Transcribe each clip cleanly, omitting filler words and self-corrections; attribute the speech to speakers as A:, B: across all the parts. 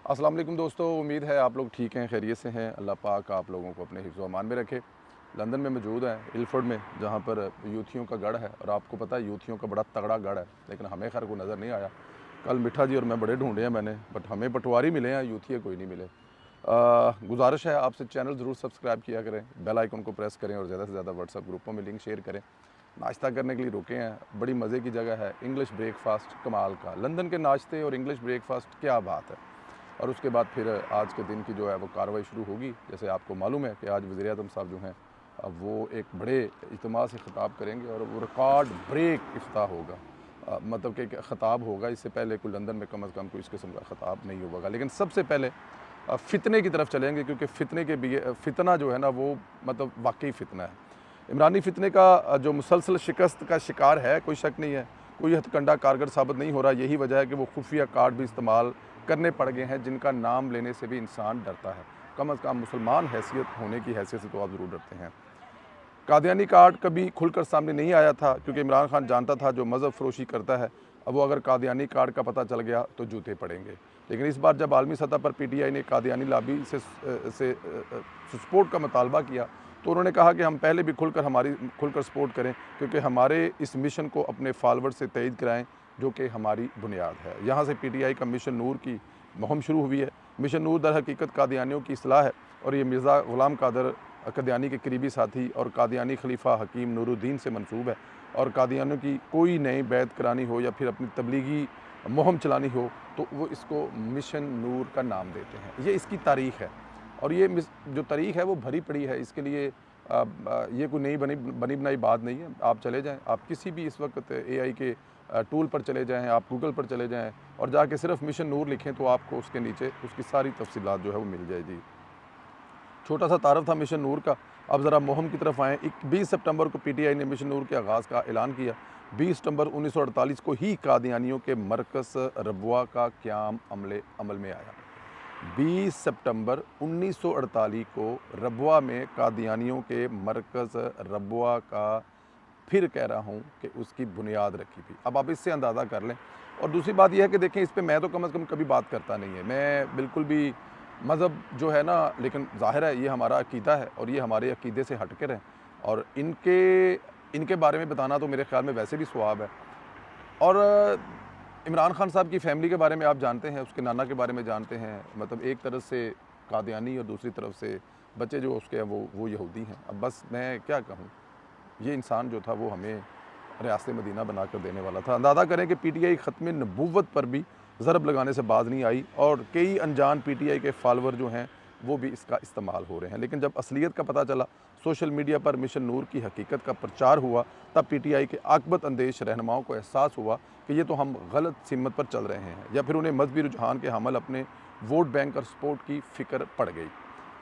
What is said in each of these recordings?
A: अस्सलाम वालेकुम दोस्तों, उम्मीद है आप लोग ठीक हैं, खैरियत से हैं। अल्लाह पाक आप लोगों को अपने हिफ्ज़ व अमान में रखे। लंदन में मौजूद है, इलफोर्ड में, जहाँ पर यूथियों का गढ़ है। और आपको पता है यूथियों का बड़ा तगड़ा गढ़ है, लेकिन हमें खैर कोई नज़र नहीं आया। कल मिठा जी और मैं बड़े ढूंढे हैं मैंने, बट हमें पटवारी मिले हैं, यूथिया कोई नहीं मिले। गुजारिश है आपसे, चैनल ज़रूर सब्सक्राइब किया करें, बेल आइकन को प्रेस करें और ज़्यादा से ज़्यादा व्हाट्सएप ग्रुपों में लिंक शेयर करें। नाश्ता करने के लिए रुके हैं, बड़ी मज़े की जगह है। इंग्लिश ब्रेकफास्ट कमाल का, लंदन के नाश्ते और इंग्लिश ब्रेकफास्ट क्या बात है। और उसके बाद फिर आज के दिन की जो है वो कार्रवाई शुरू होगी। जैसे आपको मालूम है कि आज वज़ीर आज़म साहब जो हैं वो एक बड़े इज्तिमा से ख़िताब करेंगे और वो रिकॉर्ड ब्रेक इफ्ताह होगा। मतलब कि ख़िताब होगा, इससे पहले कोई लंदन में कम अज़ कम कोई इस किस्म का ख़िताब नहीं होगा। लेकिन सबसे पहले फ़ितने की तरफ चलेंगे, क्योंकि फ़ितने के भी फ़ितना जो है ना वो मतलब वाकई फ़ितना है। इमरानी फ़ितने का जो मुसलसल शिकस्त का शिकार है, कोई शक नहीं है। कोई हथकंडा कारगर साबित नहीं हो रहा। यही वजह है कि वो खुफिया कार्ड भी इस्तेमाल करने पड़ गए हैं, जिनका नाम लेने से भी इंसान डरता है। कम अज़ कम मुसलमान हैसियत होने की हैसियत से तो आप ज़रूर डरते हैं। कादियानी कार्ड कभी खुलकर सामने नहीं आया था, क्योंकि इमरान खान जानता था जो मज़हब फ़रोशी करता है, अब वो अगर कादियानी कार्ड का पता चल गया तो जूते पड़ेंगे। लेकिन इस बार जब आलमी सतह पर पीटीआई ने कादियानी लॉबी से सपोर्ट का मुतालबा किया, तो उन्होंने कहा कि हम पहले भी खुलकर सपोर्ट करें, क्योंकि हमारे इस मिशन को अपने फॉलोअर से तईद कराएं, जो कि हमारी बुनियाद है। यहाँ से पीटीआई का मिशन नूर की मुहिम शुरू हुई है। मिशन नूर दर हकीकत कादियानियों की इस्लाह है, और ये मिर्ज़ा ग़ुलाम कादर कादियानी के करीबी साथी और कादियानी खलीफा हकीम नूरुद्दीन से मंसूब है। और कादियानियों की कोई नई बैत करानी हो या फिर अपनी तबलीगी मुहिम चलानी हो, तो वो इसको मिशन नूर का नाम देते हैं। ये इसकी तारीख़ है, और ये जो तारीख़ है वो भरी पड़ी है। इसके लिए ये कोई नई बनी बनी बनाई बात नहीं है। आप चले जाएँ, आप किसी भी इस वक्त एआई के टूल पर चले जाएँ, आप गूगल पर चले जाएँ और जाके सिर्फ मिशन नूर लिखें, तो आपको उसके नीचे उसकी सारी तफसीलात जो है वो मिल जाएगी। छोटा सा तारफ़ था मिशन नूर का। अब ज़रा मुहिम की तरफ आएँ। 20 सितंबर को पीटीआई ने मिशन नूर के आगाज़ का ऐलान किया। 20 सितंबर 1948 को ही कादियानियों के मरकज़ रबवा का क़याम अमल में आया। 20 सितंबर 1948 को रबवा में कादियानियों के मरकज़ रबवा का, फिर कह रहा हूँ कि उसकी बुनियाद रखी थी। अब आप इससे अंदाज़ा कर लें। और दूसरी बात यह है कि देखें, इस पे मैं तो कम से कम कभी बात करता नहीं है। मैं बिल्कुल भी मज़हब जो है ना, लेकिन ज़ाहिर है ये हमारा अक़ीदा है और ये हमारे अक़ीदे से हट कर है, और इनके बारे में बताना तो मेरे ख़्याल में वैसे भी सवाब है। और इमरान खान साहब की फ़ैमिली के बारे में आप जानते हैं, उसके नाना के बारे में जानते हैं। मतलब एक तरफ से कादियानी और दूसरी तरफ से बच्चे जो उसके हैं वो यहूदी हैं। अब बस मैं क्या कहूँ, ये इंसान जो था वो हमें रियासत मदीना बनाकर देने वाला था। अंदाज़ा करें कि पीटीआई ख़त्म नबूव्वत पर भी ज़रब लगाने से बाज़ नहीं आई, और कई अनजान पीटीआई के फॉलोअर जो हैं वो भी इसका इस्तेमाल हो रहे हैं। लेकिन जब असलियत का पता चला, सोशल मीडिया पर मिशन नूर की हकीकत का प्रचार हुआ, तब पीटीआई के आकबत अंदेश रहनुमाओं को एहसास हुआ कि ये तो हम गलत सिमत पर चल रहे हैं, या फिर उन्हें मजहबी रुझान के हमल अपने वोट बैंक और सपोर्ट की फ़िक्र पड़ गई।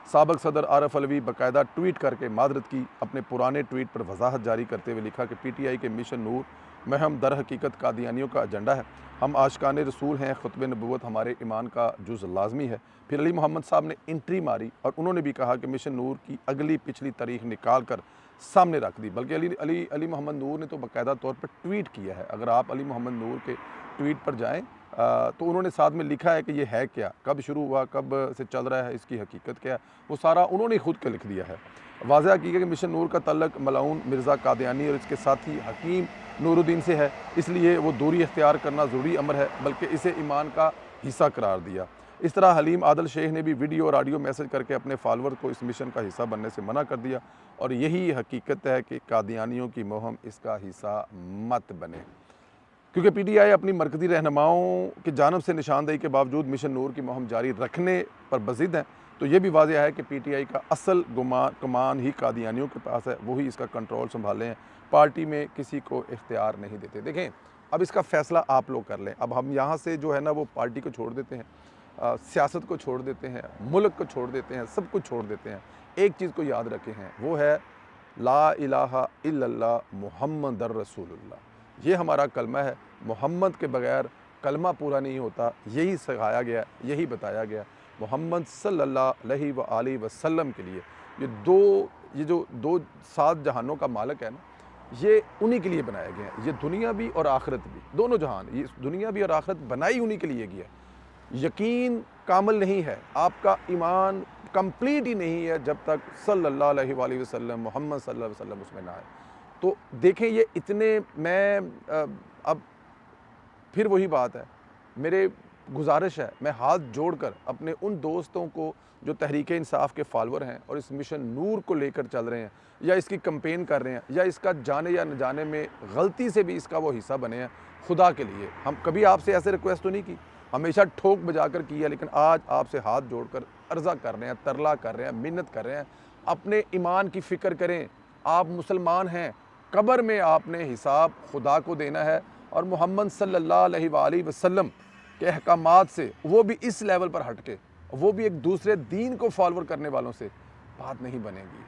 A: साबिक़ सदर आरफ अलवी बाकायदा ट्वीट करके मादरत की। अपने पुराने ट्वीट पर वजाहत जारी करते हुए लिखा कि पीटीआई के मिशन नूर महम दर हकीकत कादियानियों का एजेंडा है। हम आशिकाने रसूल हैं, खुतबे नबूवत हमारे ईमान का जुज़ लाजमी है। फिर अली मोहम्मद साहब ने एंट्री मारी और उन्होंने भी कहा कि मिशन नूर की अगली पिछली तारीख निकाल कर सामने रख दी। बल्कि अली मोहम्मद नूर ने तो बाकायदा तौर पर ट्वीट किया है। अगर आप अली मोहम्मद नूर के ट्वीट पर जाएँ, तो उन्होंने साथ में लिखा है कि ये है क्या, कब शुरू हुआ, कब से चल रहा है, इसकी हकीकत क्या है, वो सारा उन्होंने खुद के लिख दिया है। वाज़ह किया कि मिशन नूर का तल्लक मलाउन मिर्ज़ा कादियानी और इसके साथी हकीम नूरुद्दीन से है, इसलिए वो दूरी इख्तियार करना ज़रूरी अमर है, बल्कि इसे ईमान का हिस्सा करार दिया। इस तरह हलीम आदल शेख ने भी वीडियो और ऑडियो मैसेज करके अपने फॉलोअर को इस मिशन का हिस्सा बनने से मना कर दिया, और यही हकीकत है कि कादियानियों की मुहिम इसका हिस्सा मत बने। क्योंकि पीटीआई अपनी मरकज़ी रहनुमाओं की जानिब से निशानदेही के बावजूद मिशन नूर की मुहिम जारी रखने पर बज़िद हैं, तो ये भी वाज़ेह है कि पीटीआई का असल कमान ही कादियानियों के पास है, वही इसका कंट्रोल संभाले हैं, पार्टी में किसी को इख्तियार नहीं देते। देखें, अब इसका फ़ैसला आप लोग कर लें। अब हम यहाँ से जो है ना वो पार्टी को छोड़ देते हैं, सियासत को छोड़ देते हैं, मुल्क को छोड़ देते हैं, सब कुछ छोड़ देते हैं। एक चीज़ को याद रखें हैं, वो है ला इलाहा इल्लल्लाह मुहम्मदुर रसूलुल्लाह। ये हमारा कलमा है। मोहम्मद के बग़ैर कलमा पूरा नहीं होता। यही सिखाया गया, यही बताया गया। मोहम्मद सल्लल्लाहु अलैहि व आलिहि वसल्लम के लिए ये जो दो सात जहानों का मालिक है ना, ये उन्हीं के लिए बनाया गया है। ये दुनिया भी और आखिरत भी, दोनों जहान, ये दुनिया भी और आखिरत बनाई उन्हीं के लिए गया है। यकीन कामिल नहीं है, आपका ईमान कंप्लीट ही नहीं है जब तक सल्लल्लाहु अलैहि वसल्लम मोहम्मद सल्लल्लाहु अलैहि वसल्लम उसमें ना आए। तो देखें ये इतने मैं अब फिर वही बात है, मेरे गुजारिश है, मैं हाथ जोड़कर अपने उन दोस्तों को जो तहरीक इंसाफ के फॉलोअर हैं और इस मिशन नूर को लेकर चल रहे हैं या इसकी कैंपेन कर रहे हैं या इसका जाने या न जाने में गलती से भी इसका वो हिस्सा बने हैं, खुदा के लिए हम कभी आपसे ऐसे रिक्वेस्ट तो नहीं की, हमेशा ठोक बजा कर की है, लेकिन आज आपसे हाथ जोड़कर अर्ज़ा कर रहे हैं, तरला कर रहे हैं, मिन्नत कर रहे हैं, अपने ईमान की फ़िक्र करें। आप मुसलमान हैं, कब्र में आपने हिसाब खुदा को देना है और मोहम्मद सल्लल्लाहु अलैहि वसल्लम के अहकामात से, वो भी इस लेवल पर हट के, वो भी एक दूसरे दीन को फॉलोअर करने वालों से बात नहीं बनेगी।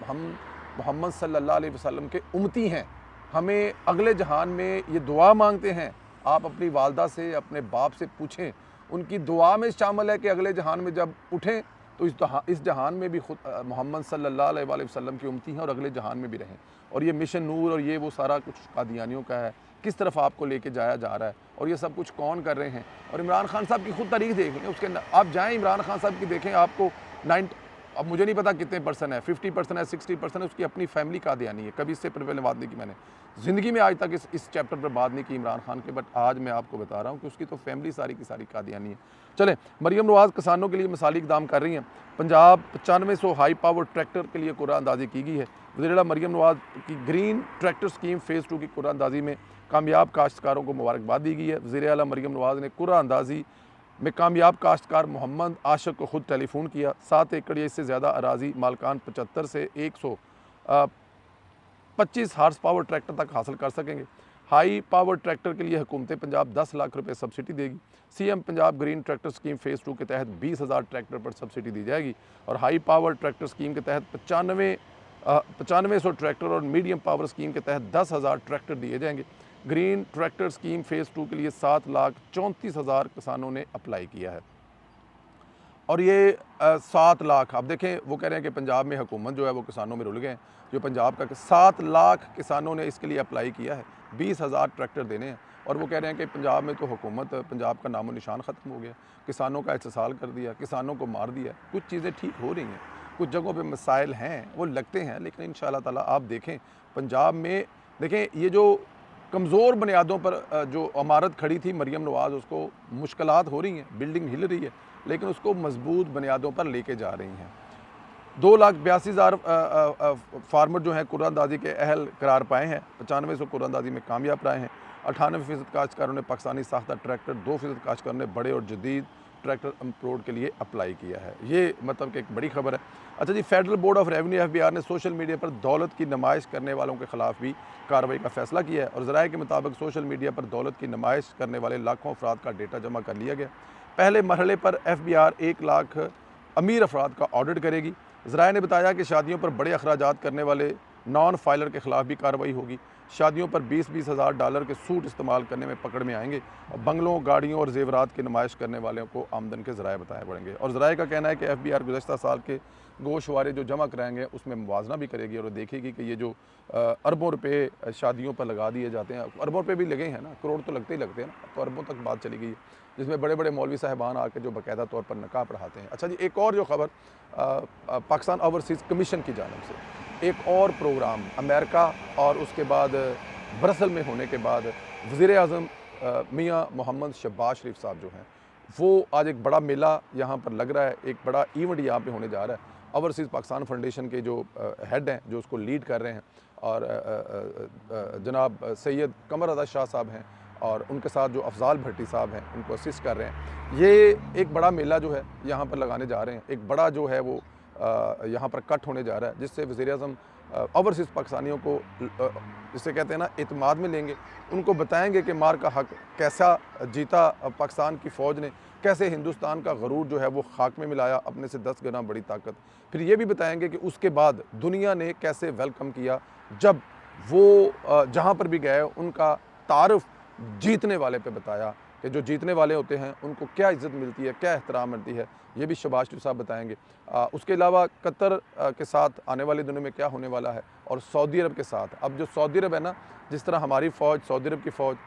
A: हम मोहम्मद सल्लल्लाहु अलैहि वसल्लम के उम्मती हैं, हमें अगले जहान में ये दुआ मांगते हैं। आप अपनी वालदा से, अपने बाप से पूछें, उनकी दुआ में शामिल है कि अगले जहान में जब उठें तो इस जहान में भी खुद मोहम्मद सल्लल्लाहु अलैहि वसल्लम की उम्मती हैं और अगले जहान में भी रहें। और ये मिशन नूर और ये वो सारा कुछ कादियानियों का है, किस तरफ आपको लेके जाया जा रहा है और ये सब कुछ कौन कर रहे हैं। और इमरान खान साहब की खुद तारीख देख लें, उसके आप जाएँ इमरान खान साहब की देखें, आपको 9 अब मुझे नहीं पता कितने परसेंट है, 50% है, 60% है, उसकी अपनी फैमिली कादियानी है। कभी इससे पहले बात नहीं की मैंने ज़िंदगी में आज तक इस चैप्टर पर बात नहीं की इमरान खान के, बट आज मैं आपको बता रहा हूँ कि उसकी तो फैमिली सारी की सारी कादियानी है। चलें, मरियम नवाज़ किसानों के लिए मिसाली इकदाम कर रही हैं। पंजाब 9500 हाई पावर ट्रैक्टर के लिए कुरानंदाजी की गई है। वज़ीर-ए-आला मरियम नवाज़ की ग्रीन ट्रैक्टर स्कीम फ़ेज़ 2 की कुरानंदाजी में कामयाब काश्तकारों को मुबारकबाद दी गई है। वज़ीर-ए-आला मरियम नवाज़ ने कुरानंदाजी में कामयाब काश्तकार मोहम्मद आशिक को खुद टेलीफोन किया। 7 एकड़ या इससे ज़्यादा अराजी मालकान 75 से 125 हार्स पावर ट्रैक्टर तक हासिल कर सकेंगे। हाई पावर ट्रैक्टर के लिए हुकूमत पंजाब 10 लाख रुपए सब्सिडी देगी। CM Punjab green tractor scheme phase 2 के तहत 20,000 ट्रैक्टर पर सब्सिडी दी जाएगी और हाई पावर ट्रैक्टर स्कीम के तहत 9500 ट्रैक्टर और मीडियम पावर स्कीम के तहत 10,000 ट्रैक्टर दिए जाएंगे। ग्रीन ट्रैक्टर स्कीम फ़ेज़ 2 के लिए 7,34,000 किसानों ने अप्लाई किया है और ये 7 लाख, आप देखें वो कह रहे हैं कि पंजाब में हुकूमत जो है वो किसानों में रुल गए हैं। जो पंजाब का 7 लाख किसानों ने इसके लिए अप्लाई किया है, 20,000 ट्रैक्टर देने हैं और वो कह रहे हैं कि पंजाब में तो हुकूमत, पंजाब का नामो निशान ख़त्म हो गया, किसानों का इस्तेसाल कर दिया, किसानों को मार दिया। कुछ चीज़ें ठीक हो रही हैं, कुछ जगहों पे मसाइल हैं, वो लगते हैं, लेकिन इंशाअल्लाह ताला आप देखें पंजाब में, देखें ये जो कमज़ोर बुनियादों पर जो इमारत खड़ी थी मरियम नवाज़, उसको मुश्किलात हो रही हैं, बिल्डिंग हिल रही है, लेकिन उसको मजबूत बुनियादों पर लेके जा रही हैं। 2,82,000 फार्मर जो हैं कुरानंदाजी के अहल करार पाए हैं। 9500 कुरानंदाजी में कामयाब रहे हैं। 98% काश्तकारों ने पाकिस्तानी साख्ता ट्रैक्टर, 2% काश्तकारों ने बड़े और जदीद ट्रैक्टर इम्पोर्ट के लिए अप्लाई किया है। ये मतलब कि एक बड़ी खबर है। अच्छा जी, federal board of revenue FBR ने सोशल मीडिया पर दौलत की नुमाइश करने वालों के खिलाफ भी कार्रवाई का फैसला किया है और ज़राए के मुताबिक सोशल मीडिया पर दौलत की नुमाइश करने वाले लाखों अफराद का डेटा जमा कर लिया गया। पहले मरहले पर FBR 1 लाख अमीर अफराद का ऑडिट करेगी। ज़राए ने बताया कि शादियों पर बड़े अखराजात करने वाले नॉन फाइलर के खिलाफ भी कार्रवाई होगी। शादियों पर 20-20 हज़ार डॉलर के सूट इस्तेमाल करने में पकड़ में आएंगे और बंगलों, गाड़ियों और जेवरात की नुमाइश करने वालों को आमदन के ज़राए बताए पड़ेंगे। और ज़राए का कहना है कि FBR गुज़श्ता साल के गोशवारे जो जमा कराएंगे उसमें मुवाजना भी करेगी और देखेगी कि ये जो अरबों रुपये शादियों पर लगा दिए जाते हैं, अरबों रुपये भी लगे हैं ना, करोड़ तो लगते ही लगते हैं ना, तो अरबों तक बात चली गई है, जिसमें बड़े बड़े मौलवी साहिबान आके जो बाकायदा तौर पर निकाह पढ़ाते हैं। अच्छा जी, एक और जो खबर पाकिस्तान ओवरसीज़ कमीशन की जानिब से एक और प्रोग्राम अमेरिका और उसके बाद ब्रसल में होने के बाद वज़ीर-ए-आज़म मियाँ मोहम्मद शहबाज शरीफ साहब जो हैं, वो आज एक बड़ा मेला यहाँ पर लग रहा है, एक बड़ा इवेंट यहाँ पे होने जा रहा है। ओवरसीज़ पाकिस्तान फाउंडेशन के जो हेड हैं, जो उसको लीड कर रहे हैं, और जनाब सैयद कमर रज़ा शाह साहब हैं और उनके साथ जो अफजाल भट्टी साहब हैं उनको असिस्ट कर रहे हैं। ये एक बड़ा मेला जो है यहाँ पर लगाने जा रहे हैं, एक बड़ा जो है वो यहाँ पर कट होने जा रहा है, जिससे वज़ीर-ए-आज़म ओवरसीज़ पाकिस्तानियों को जिसे कहते हैं ना इत्मीनान में लेंगे, उनको बताएंगे कि मार का हक कैसा जीता पाकिस्तान की फ़ौज ने, कैसे हिंदुस्तान का गरूर जो है वो खाक में मिलाया, अपने से 10 गुना बड़ी ताकत। फिर ये भी बताएंगे कि उसके बाद दुनिया ने कैसे वेलकम किया, जब वो जहाँ पर भी गए उनका तारुफ जीतने वाले पे बताया कि जो जीतने वाले होते हैं उनको क्या इज़्ज़त मिलती है, क्या एहतराम मिलती है, ये भी शहबाज शरीफ साहब बताएंगे। उसके अलावा कतर के साथ आने वाले दिनों में क्या होने वाला है और सऊदी अरब के साथ, अब जो सऊदी अरब है ना, जिस तरह हमारी फ़ौज, सऊदी अरब की फ़ौज,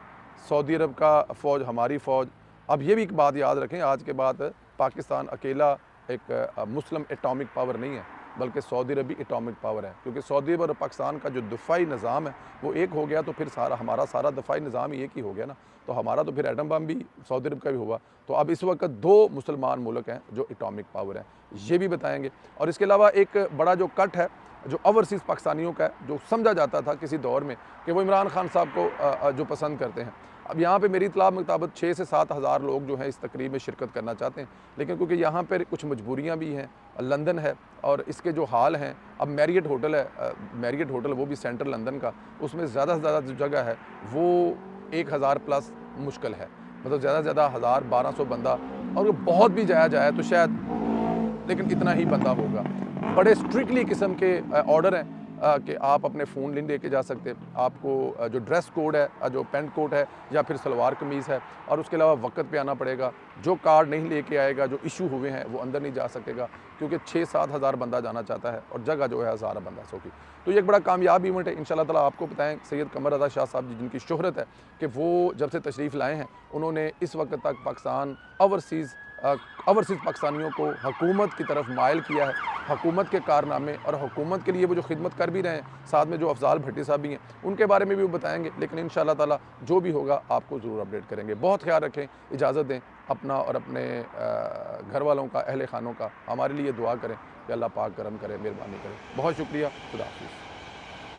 A: सऊदी अरब का फ़ौज, हमारी फ़ौज, अब ये भी एक बात याद रखें, आज के बाद पाकिस्तान अकेला एक मुस्लिम एटॉमिक पावर नहीं है, बल्कि सऊदी अरब भी एटॉमिक पावर है, क्योंकि सऊदी अरब और पाकिस्तान का जो दफ़ाई निज़ाम है वो एक हो गया, तो फिर हमारा सारा दफ़ाई निज़ाम ही एक ही हो गया ना। तो हमारा तो फिर एटम बम भी सऊदी अरब का भी हुआ। तो अब इस वक्त 2 मुसलमान मुल्क हैं जो एटॉमिक पावर हैं, ये भी बताएंगे। और इसके अलावा एक बड़ा जो कट है जो ओवरसीज़ पाकिस्तानियों का है, जो समझा जाता था किसी दौर में कि वो इमरान खान साहब को जो पसंद करते हैं। अब यहाँ पे मेरी इत्तला मुताबिक 6 से 7 हज़ार लोग जो हैं इस तकरीब में शिरकत करना चाहते हैं, लेकिन क्योंकि यहाँ पर कुछ मजबूरियाँ भी हैं, लंदन है और इसके जो हाल हैं, अब मैरियट होटल है, मैरियट होटल वो भी सेंट्रल लंदन का, उसमें ज़्यादा से ज़्यादा जो जगह है वो 1000 प्लस मुश्किल है, मतलब ज़्यादा से ज़्यादा 1000-1200 बंदा, और बहुत भी जाया जाए तो शायद, लेकिन इतना ही बंदा होगा। बड़े स्ट्रिक्टली किस्म के ऑर्डर हैं कि आप अपने फ़ोन नहीं लेके जा सकते, आपको जो ड्रेस कोड है, जो पेंट कोट है या फिर सलवार कमीज़ है, और उसके अलावा वक्त पे आना पड़ेगा। जो कार्ड नहीं लेके आएगा, जो इशू हुए हैं, वो अंदर नहीं जा सकेगा, क्योंकि 6-7 हज़ार बंदा जाना चाहता है और जगह जो है 1000 बंदा सो की। तो ये एक बड़ा कामयाब इवेंट है। इंशाल्लाह ताला आपको बताएँ, सैयद कमर रज़ा शाह साहब जी, जिनकी शोहरत है कि वो जब से तशरीफ़ लाए हैं, उन्होंने इस वक्त तक पाकिस्तान ओवरसीज़ पाकिस्तानियों को हुकूमत की तरफ माइल किया है, हुकूमत के कारनामे और हुकूमत के लिए वो जो खिदमत कर भी रहे हैं, साथ में जो अफजाल भट्टी साहब भी हैं, उनके बारे में भी वो बताएंगे। लेकिन इंशाअल्लाह ताला जो भी होगा आपको ज़रूर अपडेट करेंगे। बहुत ख्याल रखें, इजाज़त दें अपना और अपने घर वालों का, अहले खानों का। हमारे लिए दुआ करें कि अल्लाह पाक करम करे, मेहरबानी करे। बहुत शुक्रिया, खुदा हाफ़िज़।